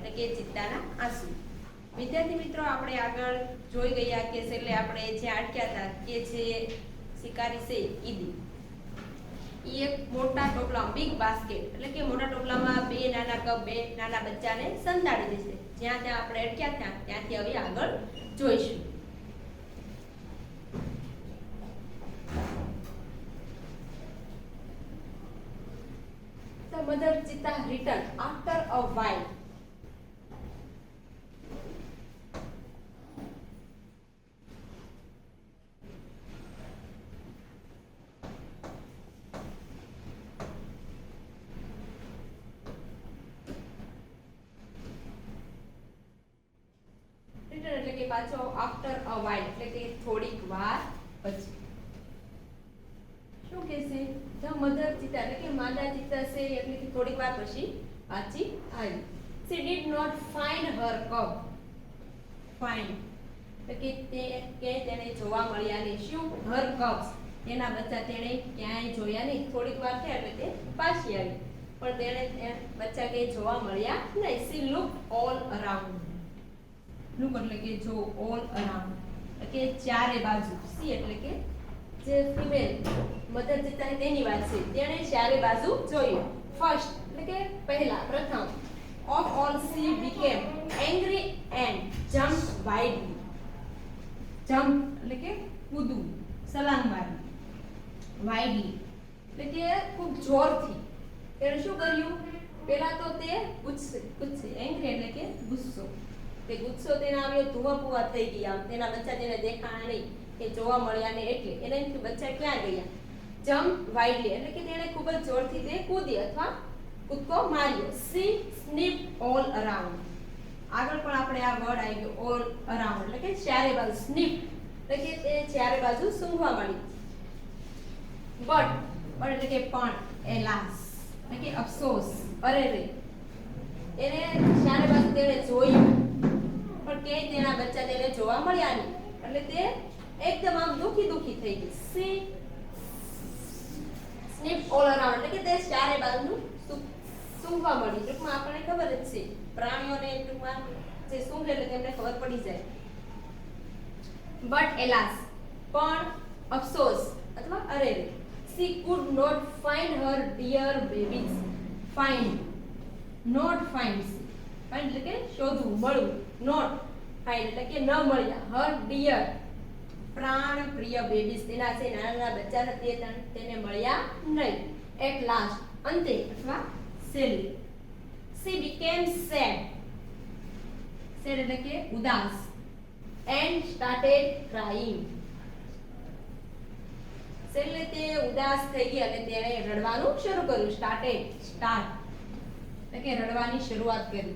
એટલે કે ચિત્તાના આંસુ। વિદ્યાર્થી મિત્રો, આપણે આગળ જોઈ ગયા કે છેલ્લે આપણે જ્યાં અટક્યા હતા કે જે શિકારી છે ઈદી, ઈ એક મોટા ટોપલામાં બિગ બાસ્કેટ એટલે કે મોટા ટોપલામાં બે નાના કપ બે નાના બચ્ચાને સંતાડી દેશે। જ્યાં ત્યાં આપણે અટક્યા હતા ત્યાંથી હવે આગળ જોઈશું। The mother cheetah returned after a while. એટલે કે પાછો આફ્ટર અ વાઇલ એટલે કે થોડીક વાર પછી। શું કહેશે? ધ મધર ચિતા એટલે કે માદા ચિતા છે એટલે કે થોડીક વાર પછી પાછી આવી। she did not find her cub. find એટલે કે તેને જોવા મળ્યા નહીં। શું? her cubs એના બચ્ચા તેને ક્યાંય જોયા નહીં। થોડીક વાર થયા એટલે તે પાછી આવી પણ તેને બચ્ચા કે જોવા મળ્યા નહીં। she looked all around. Look એટલે કે જો, ઓલ અરાઉન્ડ એટલે કે ચારે બાજુ। સી એટલે કે જે ફિમેલ મધર ચિત્તા તેની વાત છે, તેણે ચારે બાજુ જોયું। ફર્સ્ટ એટલે કે પહેલા પ્રથમ। of all she became angry and jumped wildly. jump એટલે કે કૂદવું, છલાંગ મારવી। wildly એટલે કે ખૂબ જોરથી। તેણે શું કર્યું? પહેલા તો તે ગુસ્સે એંગ્રી એટલે કે ગુસ્સો, તે ગુસ્સો તેને આવ્યો, ધુઆ પુઆ થઈ ગયા, તેના બચ્ચા તેને દેખાણા નહીં કે જોવા મળ્યા નહીં એટલે એને એમ કે બચ્ચા ક્યાં ગયા? જમ્પ વાઇડલી એટલે કે તેણે ખૂબ જ જોરથી તે કૂદી અથવા કૂદકો માર્યો। she sniffed all around. આગળ પણ આપણે આ વર્ડ આવી ગયો all around એટલે કે ચારે બાજુ। sniff એટલે કે તે ચારે બાજુ સૂંઘવા માંડી। but એટલે કે પણ, એલાસ એટલે કે અફસોસ, અરે રે, એને ચારે બાજુ તેણે જોયું પણ કે તેના બચ્ચા તેને જોવા મળ્યા નહીં એટલે તે એકદમ આમ દુખી થઈ ગઈ। she sniffed all around એટલે કે તે ચારે બાજુ સૂંઘવા મળી। ટૂંકમાં આપણને ખબર જ છે પ્રાણીઓને ટૂંકમાં જે સૂંઘે એટલે તેમને ખબર પડી જાય। but alas પણ, અફસોસ અથવા અરે રે, she could not find her dear babies. find not find એટલે કે શોધવું, મળવું। not find એટલે કે ન મળ્યા। her dear પ્રાણ પ્રિય બેબીઝ તેના છે નાના બચ્ચા તેને મળ્યા નહીં। at last અંતે અથવા છેલ્લે। she became sad એટલે કે ઉદાસ and started crying. છેલ્લે તે ઉદાસ થઈ ગઈ અને તેણે રડવાનું શરૂ કર્યું। સ્ટાર્ટ એટલે કે રડવાની શરૂઆત કરી।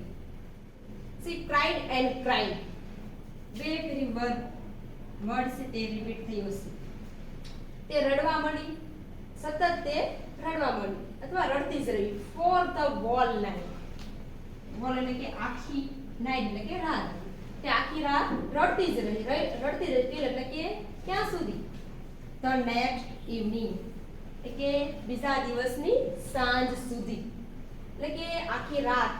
she cried and cried. બે ફેરી વર્ડ છે તે રિપીટ થયો છે। તે રડવા માંડી, સતત તે રડવા માંડી અથવા રડતી જ રહી। for the whole night. whole એટલે કે આખી, નાઈટ એટલે કે રાત, તે આખી રાત રડતી જ રહી એટલે કે ક્યાં સુધી? the next evening એટલે કે બીજા દિવસની સાંજ સુધી એટલે કે આખી રાત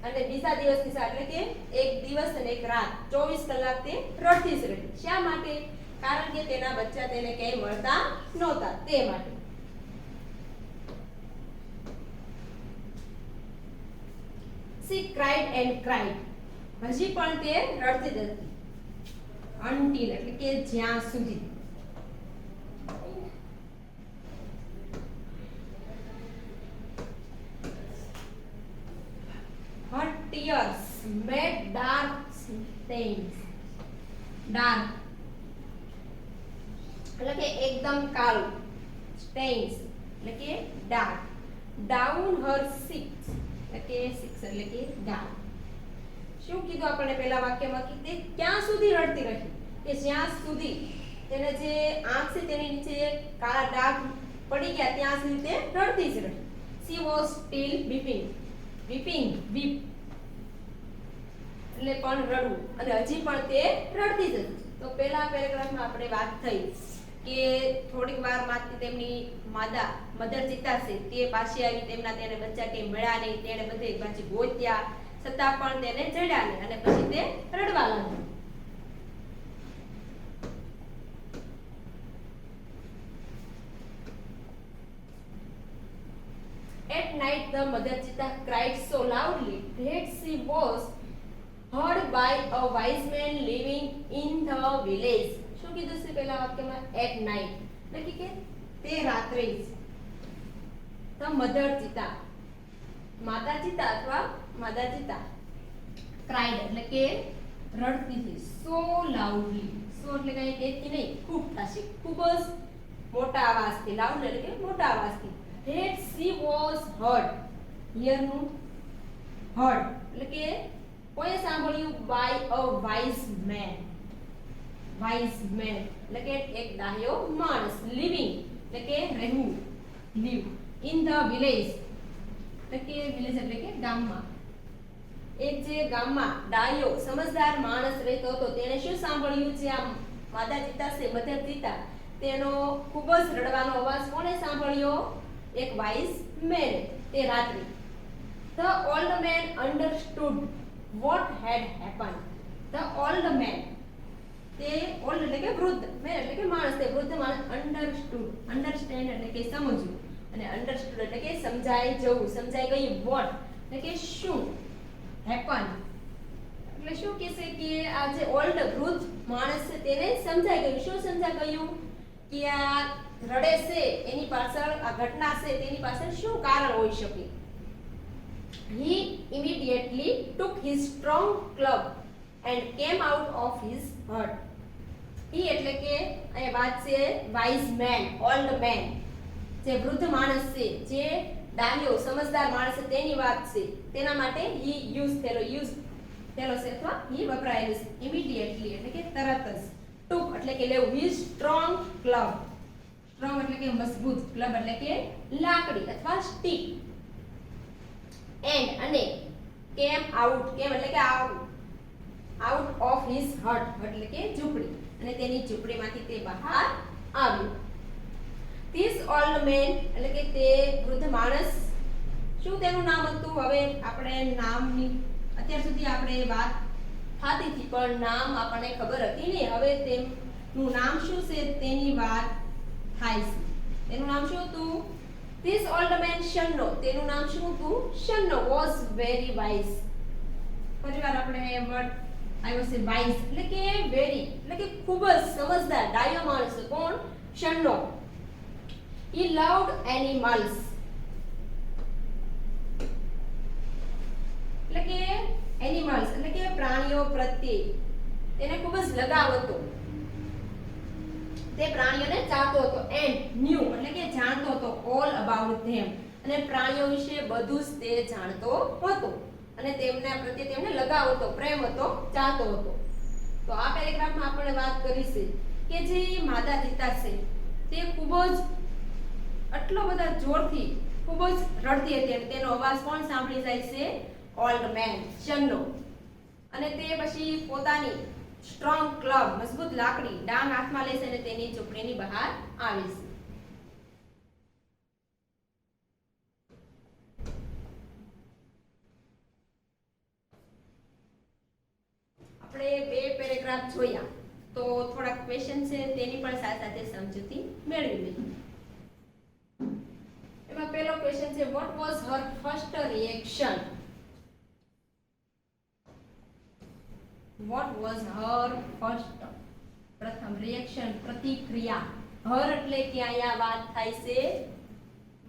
અને બીજા દિવસની સાંજ એટલે કે એક દિવસ અને એક રાત 24 કલાક તે રડતી જ રહી। શા માટે? કારણ કે તેના બચ્ચા તેને ક્યાંય મળતા નહોતા તે માટે। she cried and cried હજી પણ તે રડતી જ હતી। until એટલે કે જ્યાં સુધી। her tears made dark stains. dark એટલે કે એકદમ કાળું, stains એટલે કે dark, down her cheeks એટલે કે cheeks એટલે કે ગાલ। શું કીધું આપણે પહેલા વાક્યમાં કે તે ક્યાં સુધી રડતી રહી? કે જ્યાં સુધી તેને જે આંખ છે તેની નીચે કાળા ડાઘ પડી ગયા ત્યાં સુધી તે રડતી જ રહી। she was still weeping. weep એટલે પણ રડવું અને હજી પણ તે રડતી જ હતી। તો પહેલા પેરેગ્રાફમાં આપણે વાત થઈ કે થોડીક વાર માં તેમની મધર ચિત્તા છે તે પાછી આવી, તેને બચ્ચા કે મળ્યા નહીં, તેણે બધે પાછી ગોત્યા, છતાં પણ તેને જડ્યા નહીં અને પછી તે રડવા લાગ્યો. At night, the mother cheetah cried so loudly that she was heard by a wise man living in the village. શું કીધું છે પહેલા વાક્યમાં? At night. એટલે કે તે રાત્રે જ. The mother cheetah, માતા ચિતા અથવા માદા ચિતા, cried એટલે કે રડતી હતી. So loudly. So એટલે કઈ તેજથી નહીં, ખૂબ થશે, ખૂબ જ મોટા અવાજથી. લાઉડ એટલે કે મોટા અવાજથી. That she was heard. Here નું heard એટલે કે કોઈએ સાંભળ્યું? By a wise man. Wise man એટલે કે એક ડાહ્યો માણસ. Living એટલે કે રહેવું, live. In the village એટલે કે village એટલે કે ગામમાં. એક જે ગામમાં ડાહ્યો સમજદાર માણસ રહેતો હતો તેણે શું સાંભળ્યું? જે આ માદા ચિતા છે, મધર ચિતા, તેનો ખૂબ જ રડવાનો અવાજ કોણે સાંભળ્યો? એક વાઇઝ મેન. તે રાત્રે. The old man understood what had happened. The old man, તે old એટલે કે વૃદ્ધ, man એટલે કે માણસ, તે વૃદ્ધ માણસ understood, understand એટલે કે સમજવું, અને understood એટલે કે સમજાઈ જવું, સમજાઈ ગયું. what એટલે કે શું, happen એટલે શું કહેશે કે આ જે ઓલ્ડ વૃદ્ધ માણસ છે તેને સમજાઈ ગયું. શું સમજાઈ ગયું? કે આ રડે છે એની પાછળ, આ ઘટના છે તેની પાછળ શું કારણ હોઈ શકે? He immediately took his strong club and came out of his hut. He એટલે કે અહીં વાત છે wise man, old man, જે વૃદ્ધ માણસ છે, જે ડાહ્યો સમજદાર માણસ છે તેની વાત છે. તેના માટે he use થેલો છે અથવા he વપરાયેલું છે. Immediately એટલે કે તરત જ. took એટલે કે લેવું. his strong club, સ્ટ્રોંગ એટલે કે મજબૂત, ક્લબ એટલે કે લાકડી અથવા સ્ટીક. એન્ડ અને કેમ આઉટ, કેમ એટલે કે આઉટ ઓફ હિઝ હટ, એટલે કે ઝૂંપડી, અને તેની ઝૂંપડીમાંથી તે બહાર આવ્યો. ધીસ ઓલ્ડ મેન એટલે કે તે વૃદ્ધ માણસ, શું તેનું નામ હતું? હવે આપણે નામની અત્યાર સુધી આપણે વાત થતી હતી પણ નામ આપણને ખબર હતી નહીં. હવે તેમનું નામ શું છે તેની વાત થાય છે. તેનું નામ શું હતું? This old man Shanno, તેનું નામ શું હતું? Shanno was very wise. ફરીવાર આપણે વર્ડ આવ્યો છે wise એટલે કે very એટલે કે ખૂબ જ સમજદાર, ડાયો માણસ. કોણ? Shanno. He loved animals એટલે કે animals એટલે કે પ્રાણીઓ પ્રત્યે તેને ખૂબ જ લગાવ હતો. તે પ્રાણીઓને ચાહતો હતો. એન્ડ ન્યુ એટલે કે જાણતો હતો. ઓલ અબાઉટ ધેમ અને પ્રાણીઓ વિશે બધું જ તે જાણતો હતો અને તેમના પ્રત્યે તેમને લગાવ હતો, પ્રેમ હતો, ચાહતો હતો. તો આ પેરેગ્રાફમાં આપણે વાત કરી છે કે જે માદા ચિતા છે તે ખૂબ જ આટલો બધા જોરથી ખૂબ જ રડતી હતી અને તેનો અવાજ કોણ સાંભળી જાય છે? Old man Shanno. અને તે પછી પોતાની સ્ટ્રોંગ ક્લબ, મજબૂત લાકડી, ડાંગ હાથમાં લેશે અને તેની ઝૂંપડીની બહાર આવે છે. આપણે બે પેરેગ્રાફ જોયા તો થોડા ક્વેશ્ચન છે તેની પણ સાથે સાથે સમજૂતી મેળવી લઈએ. એમાં પહેલો ક્વેશ્ચન છે what was her first reaction? What was her first, પ્રથમ reaction, પ્રતિક્રિયા. હર એટલે કે અહીંયા વાત થાય છે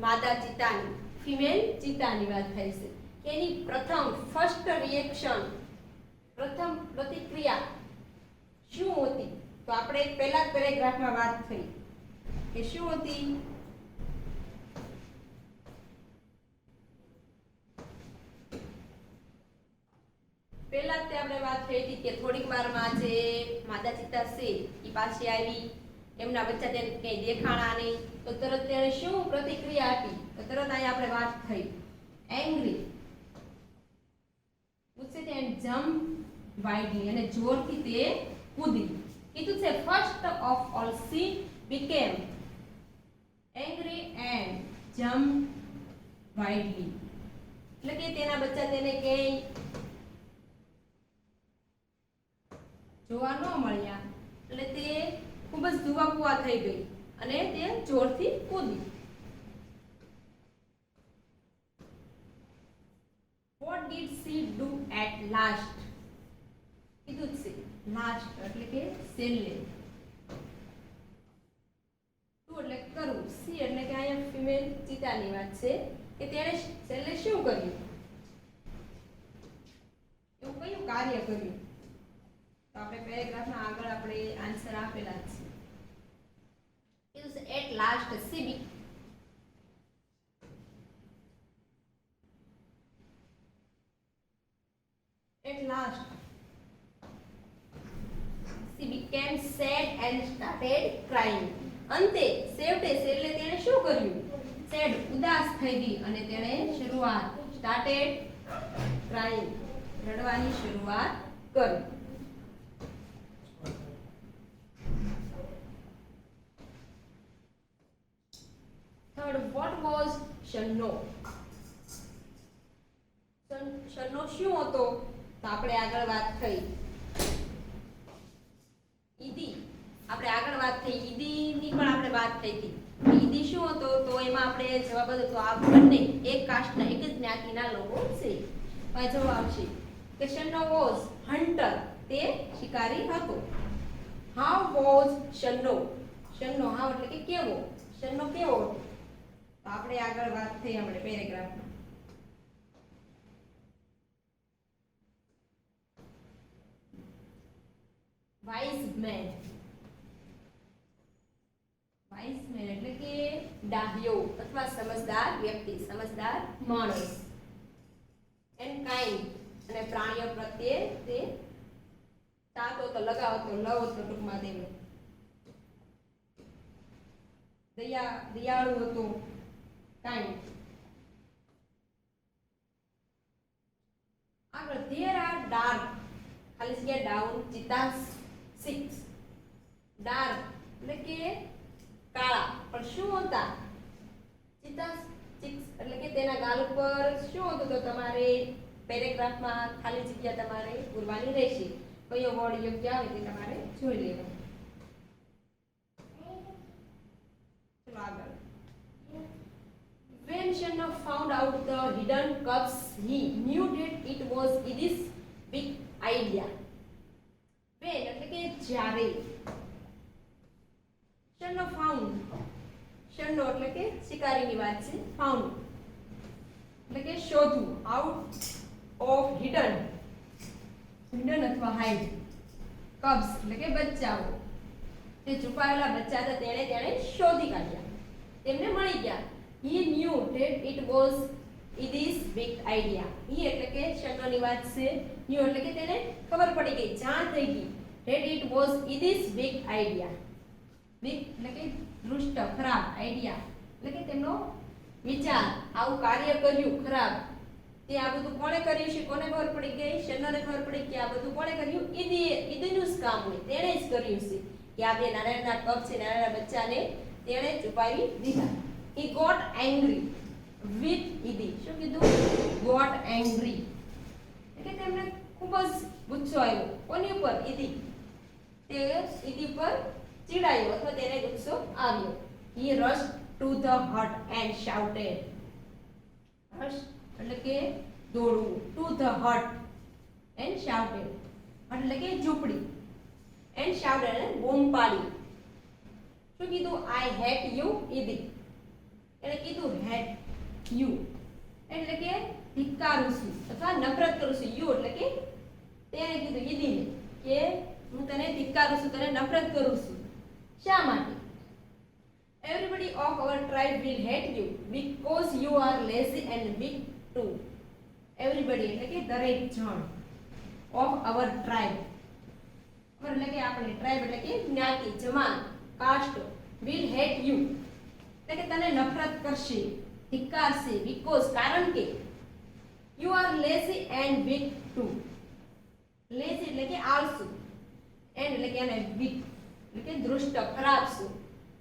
માદા ચિતાની, ફિમેલ ચિતાની વાત થાય છે. એની પ્રથમ ફર્સ્ટ રિએક્શન, પ્રથમ પ્રતિક્રિયા શું હતી? તો આપણે પહેલા જ પેરેગ્રાફમાં વાત થઈ કે શું હતી? પહેલા જ આપણે વાત થઈ હતી કે થોડીક વારમાં જે માદા ચિતા છે એ પાછી આવી, એમના બચ્ચા તેને કઈ દેખાણા નહીં તો તરત તેને શું પ્રતિક્રિયા આપી? તો તરત અહીંયા આપણે વાત થઈ એંગ્રી, પૂછે છે એન્ડ જમ્પ વાઇડલી અને જોરથી તે કૂદી. કીધું છે first of all C became angry and jump widely એટલે કે તેના બચ્ચા તેને કે જોવા ન મળ્યા એટલે તે ખૂબ જ ધુવાકુવા થઈ ગઈ અને તે જોરથી કૂદી. What did she do at last? કીધું છે લાસ્ટ એટલે કે છેલ્લે. ટુ એટલે કરવું, સી એટલે કે અહીંયા ફિમેલ ચિતાની વાત છે કે તેણે છેલ્લે શું કર્યું, એવું કયું કાર્ય કર્યું. તો આપણે પેરેગ્રાફના આગળ આપણે આન્સર આપેલા છે. કીધું છે at last she at last she became sad and started crying. અંતે છેવટે છેલ્લે તેણે શું કર્યું, સેડ ઉદાસ થઈ ગઈ અને તેણે શરૂઆત started crying રડવાની શરૂઆત કરી. Third, what was Shanno. Shanno શું હતો તો આપણે આગળ વાત થઈ ઈદી. આપણે આગળ વાત થઈ ઈદીની પણ આપણે વાત થઈ હતી. ઈદી શું હતો તો એમાં આપણે જવાબ હતો તો આ બંને એક કાસ્ટના એક જ જ્ઞાતિના લોકો છે. તો જવાબ આવશે કે શન્નો વોઝ હન્ટર, તે શિકારી હતો. How was Shanno. Shanno how એટલે કે કેવો, શન્નો કેવો હતો તો આપણે આગળ વાત થઈ આપણે પેરેગ્રાફમાં. Wise man. વાઇઝ મેન એટલે કે ડાહ્યો અથવા સમજદાર વ્યક્તિ, સમજદાર માણસ. એન્ડ કાઇન્ડ અને પ્રાણીઓ પ્રત્યે તે તાતો તો લગાવતો લવ હતો ટૂંકમાં તેનો. દયાળુ હતો, કાઇન્ડ. આગળ ધેર આર ડાર્ક ખાલી જગ્યા ડાઉન ચિતાસ 6. ડાર્ક એટલે કે કાળા, પણ શું હતા ચિતાસ 6 એટલે કે તેના ગાલ ઉપર શું હતું તો તમારે પેરેગ્રાફમાં ખાલી જગ્યા તમારે પૂરવાની રહેશે. કયો વર્ડ યોગ્ય આવે તે તમારે જોઈ લેવાનું. ચલો આગળ. When Shanna found out the hidden cups, he knew that it was Edith's big idea. When એટલે કે જ્યારે. Shanna found. Shanna એટલે કે શિકારીની વાત છે. Found એટલે કે શોધવું. Out of hidden. Hidden અથવા hide. Cubs એટલે કે બચ્ચાઓ. તે છુપાયેલા બચ્ચા હતા તેણે શોધી કાઢ્યા. તેમને મળી ગયા. He knew that it was Edith's big idea. He એટલે કે શબ્દની વાત છે. knew એટલે કે તેને ખબર પડી ગઈ, જાણ થઈ ગઈ. That it was Edith's big idea. Big એટલે કે દૃષ્ટ, ખરાબ, idea એટલે કે તેમનો વિચાર, આવું કાર્ય કર્યું ખરાબ. તે આ બધું કોણે કર્યું છે, કોને ખબર પડી ગઈ, શન્નોને ખબર પડી કે આ બધું કોણે કર્યું, ઈદીનું જ કામ હોય, તેણે જ કર્યું છે કે આ બે નાના નાના કપ છે, નાના નાના બચ્ચાને તેણે છુપાવી દીધા. He got angry with Edith. શું કીધું? Got angry એટલે તેમને ખૂબ જ ગુસ્સો આવ્યો. કોની ઉપર? Edith. તે Edith પર ચીડાયો અથવા તેને ગુસ્સો આવ્યો. He rushed to the hut and shouted. Rush એટલે કે દોડવું. To the hut and shouted. એટલે કે ઝૂંપડી. And shouted એટલે બૂમ પાડી. શું કીધું? I hate you Edith. એટલે કીધું હેટ યુ એટલે કે ધિક્કારું છું અથવા નફરત કરું છું. યુ એટલે કે તેને કીધું ઈદીને કે હું તને ધિક્કારું છું, તને નફરત કરું છું. શા માટે? Everybody of our tribe will hate you because you are lazy and weak too. Everybody એટલે કે દરેક જણ. of our tribe એટલે કે આપણે ટ્રાઇબ એટલે કે જ્ઞાતિ, જમાત, કાસ્ટ. will hate you એટલે કે તને નફરત કરશે, ધિક્કારશે. બીકોઝ કારણ કે you are lazy and weak too. Lazy એટલે કે આળસુ, એન્ડ એટલે કે એને વીક એટલે કે દૃષ્ટ, ખરાબ છું.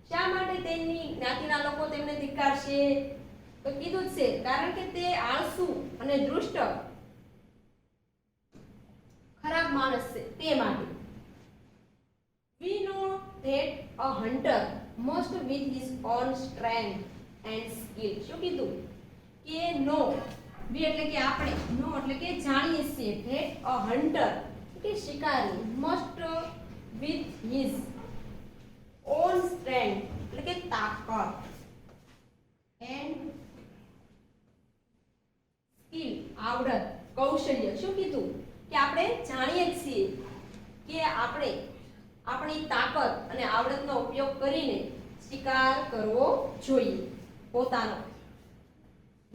શા માટે તેની જ્ઞાતિના લોકો તેમને ધિક્કારશે? તો કીધું જ છે કારણ કે તે આળસુ અને દૃષ્ટ ખરાબ માણસ છે તે માટે. that a hunter must with his own strength and skill. શું કીધું કે નો વી એટલે કે આપણે નો એટલે કે જાણીએ છીએ that a hunter કે શિકારી must with his own strength એટલે કે તાકાત and skill આવડત કૌશલ્ય શું કીધું કે આપણે જાણીએ છીએ કે આપણે આપણી તાકાત અને આવડતનો ઉપયોગ કરીને શિકાર કરવો જોઈએ પોતાનો.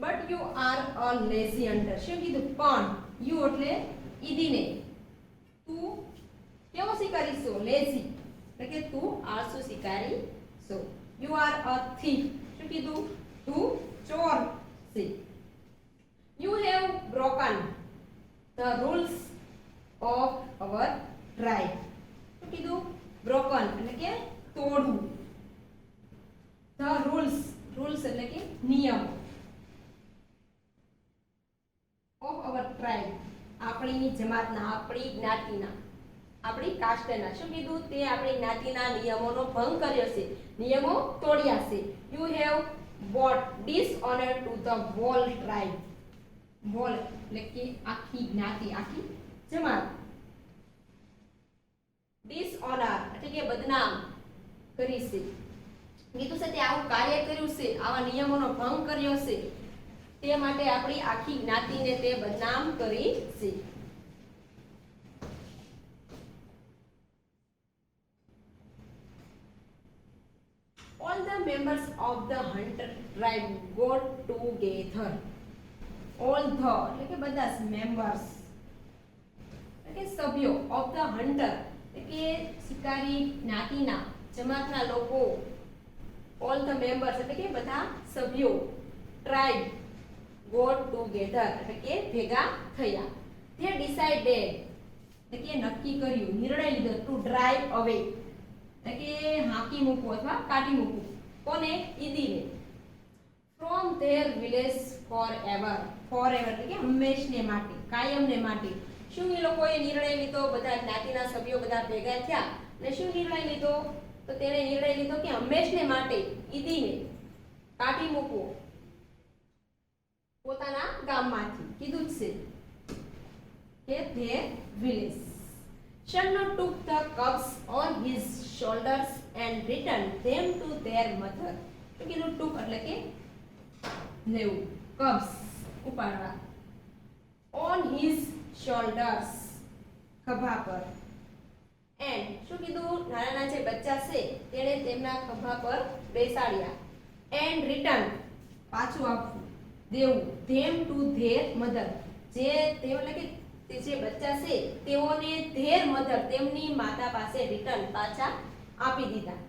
But you are a lazy hunter. શું કીધું પણ યુ એટલે ઈદીને તું કેવો શિકારી છો લેઝી એટલે કે તું આળસુ શિકારી છો. You are a thief. શું કીધું તું ચોર છે. You have broken the rules of our tribe. શું કીધું broken એટલે કે તોડવું. the rules એટલે કે નિયમ of our tribe આપણી જમાતના આપણી જ્ઞાતિના આપણી કાસ્ટના. શું કીધું તે આપણી જ્ઞાતિના નિયમોનો ભંગ કર્યો છે નિયમો તોડ્યા છે. You have brought dishonor to the whole tribe. whole એટલે કે આખી જ્ઞાતિ આખી જમાત. ડિસઓનર એટલે કે બદનામ કરી છે. કીધું છે તે આવું કાર્ય કર્યું છે આવા નિયમોનો ભંગ કર્યો છે તે માટે આપણી આખી જ્ઞાતિને તે બદનામ કરી છે. All the members of the hunter tribe got together. All the એટલે કે બધા મેમ્બર્સ એટલે કે સભ્યો of the hunter એટલે કે શિકારી જ્ઞાતિના જમાતના લોકો. all the members એટલે કે બધા સભ્યો tribe got together એટલે કે ભેગા થયા. they decided એટલે કે નક્કી કર્યું નિર્ણય લીધો to drive away એટલે કે હાંકી મૂકવું અથવા કાઢી મૂકવું કોને ઈદીને from their village forever. forever એટલે કે હંમેશને માટે કાયમને માટે. શું એ લોકોએ નિર્ણય લીધો બધા જ્ઞાતિના સભ્યો બધા ભેગા થયા અને શું નિર્ણય લીધો તો તેણે નિર્ણય લીધો કે હંમેશને માટે ઈદીને કાઢી મૂકવો પોતાના ગામમાંથી. કીધું જ છે કે their village. Shanna took the cubs on his shoulders and returned them to their mother. તો કીધું took એટલે કે લેવું cubs ઉપાડવા. on his shoulders ખભા પર. and શું કીધું નાના જે બચ્ચા છે તેણે તેમના ખભા પર બેસાડ્યા. and return પાછું આપવું દેવું them to their mother જે તેઓ એટલે કે તે જે બચ્ચા છે તેઓને their mother તેમની માતા પાસે રિટર્ન પાછા આપી દીધા.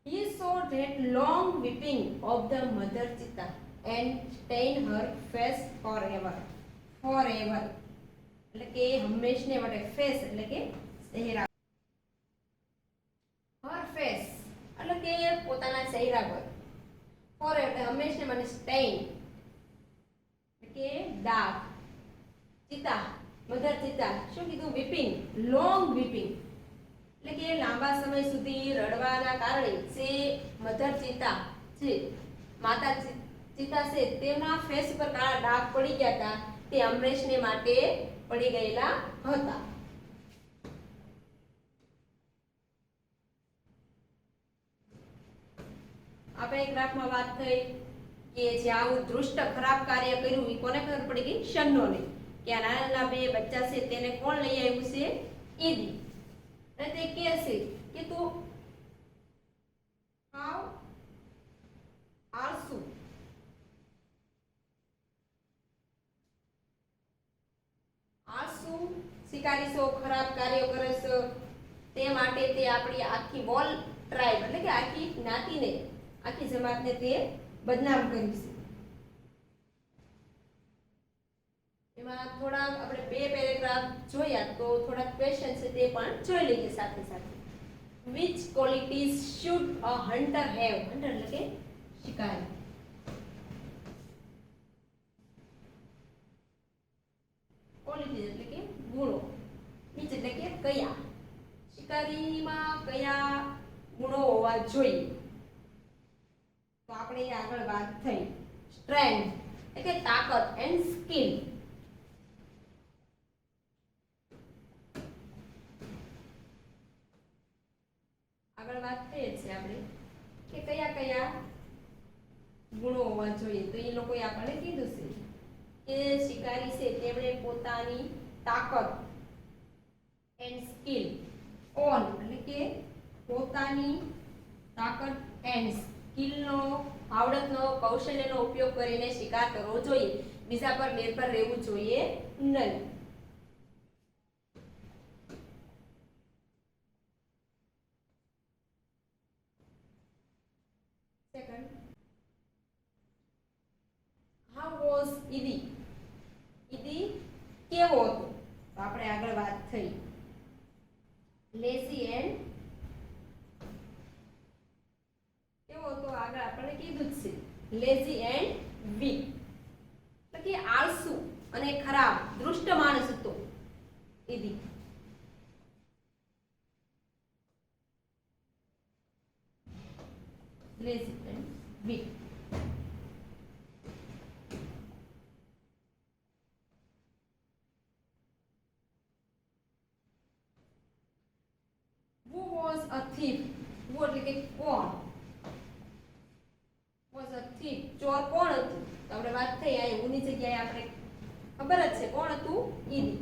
he saw that long weeping of the mother cheetah and stained her face forever. forever એટલે કે હંમેશને માટે face એટલે કે ચહેરા. her face એટલે કે પોતાના ચહેરા પર. forever એટલે હંમેશને માટે stain એટલે કે દાગ. ચિતા મધર ચિતા શું કીધું weeping long weeping એટલે કે લાંબા સમય સુધી રડવાના કારણે જે મધર ચિતા છે માતા ચિતા છે તેમના ફેસ પર કાળા ડાઘ પડી ગયા હતા તે હંમેશને માટે પડી ગયેલા હતા. આપણે ગ્રાફમાં વાત થઈ કે જે આવું દૃષ્ટ ખરાબ કાર્ય કર્યું એ કોને ખબર પડી ગઈ શન્નોને કે આ નાના નાના બે બચ્ચા છે તેને કોણ લઈ આવ્યું છે ઈદી. અને તે કહે છે કે તું હાવ આળસુ શિકારી છો ખરાબ કાર્યો કરે છે તે માટે તે આપણી આખી બોલ ટ્રાઇબ એટલે કે આખી જ્ઞાતિને આખી જમાતને તે બદનામ કર્યું છે. એમાં થોડા આપણે બે પેરેગ્રાફ જોયા તો થોડા ક્વેશ્ચન છે તે પણ જોઈ લઈએ સાથે સાથે. which qualities should a hunter have? hunter એટલે કે શિકારી. ક્વોલિટીઝ એટલે કે ગુણો. which એટલે કે કયા શિકારીમાં કયા ગુણો હોવા જોઈએ. તો આપણે આગળ વાત થઈ સ્ટ્રેન્થ એટલે કે તાકાત એન્ડ સ્કિલ. આગળ વાત થઈ છે આપણે કે કયા કયા ગુણો હોવા જોઈએ. તો એ લોકોએ આપણને કીધું છે કે શિકારી છે તેમણે પોતાની તાકાત એન્ડ સ્કિલ ઓન એટલે કે પોતાની તાકાત એન્ડ સ્કિલનો આવડતનો કૌશલ્યનો ઉપયોગ કરીને શિકાર કરવો જોઈએ. બીજા પર નિર્ભર રહેવું જોઈએ નહીં. Second, how was Idi? Idi કેવો હતો? તો આપણે આગળ વાત થઈ લેઝી એન્ડ કેવો હતો? આગળ આપણે કીધું જ છે લેઝી એન્ડ વીક એટલે કે આળસુ અને ખરાબ દુષ્ટ માણસ હતો Idi. Lazy and weak. Who was a thief? Who એટલે કે કોણ? Was a thief. ચોર કોણ હતું? તો આપણે વાત થઈ આ ઉની જગ્યાએ આપણે ખબર જ છે કોણ હતું? ઈદી.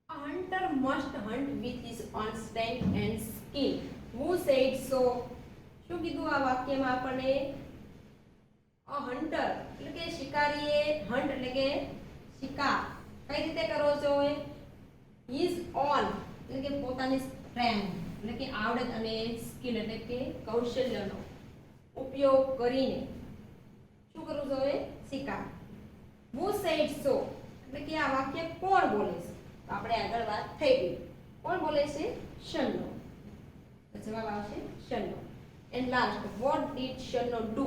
A hunter must hunt with his own strength and skill. Who said so? શું કીધું આ વાક્યમાં આપણને? A hunter એટલે કે શિકારીએ હન્ટ એટલે કે શિકાર કઈ રીતે કરવો જોઈએ? his own એટલે કે પોતાની સ્ટ્રેન્થ એટલે કે આવડત અને સ્કિલ એટલે કે કૌશલ્યનો ઉપયોગ કરીને શું કરવું જોઈએ? શિકાર. who said so એટલે કે આ વાક્ય કોણ બોલે છે? તો આપણે આગળ વાત થઈ ગઈ કોણ બોલે છે? શન્નો. તો જવાબ આવશે Shanno. And last, what did Shanno do?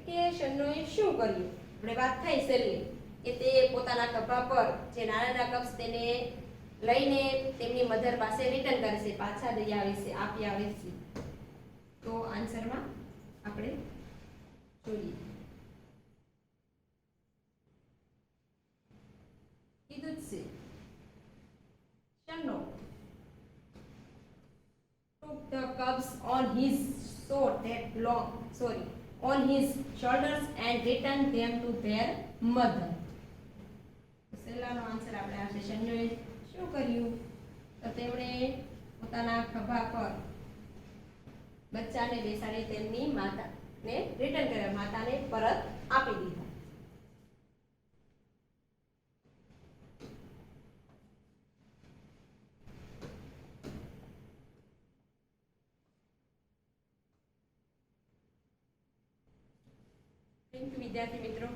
કે શન્નોએ શું કર્યું? આપણે વાત થઈ છેલ્લે કે તે પોતાના ખભા પર જે નાના કપ્સ તેને લઈને તેમની મધર પાસે રિટર્ન કરે છે, પાછા દઈ આવે છે, આપી આવે છે. તો આન્સરમાં આપણે જોઈએ કીધું જ છે Shanno took the cubs on his on his shoulders and returned them to their mother. પહેલાનો આન્સર આપણે આવશે શન્નોએ શું કર્યું? તો તેમણે પોતાના ખભા પર બચ્ચાને બેસાડી તેમની માતાને રિટર્ન કર્યા, માતાને પરત આપી દીધા. થેન્ક યુ વિદ્યાર્થી મિત્રો.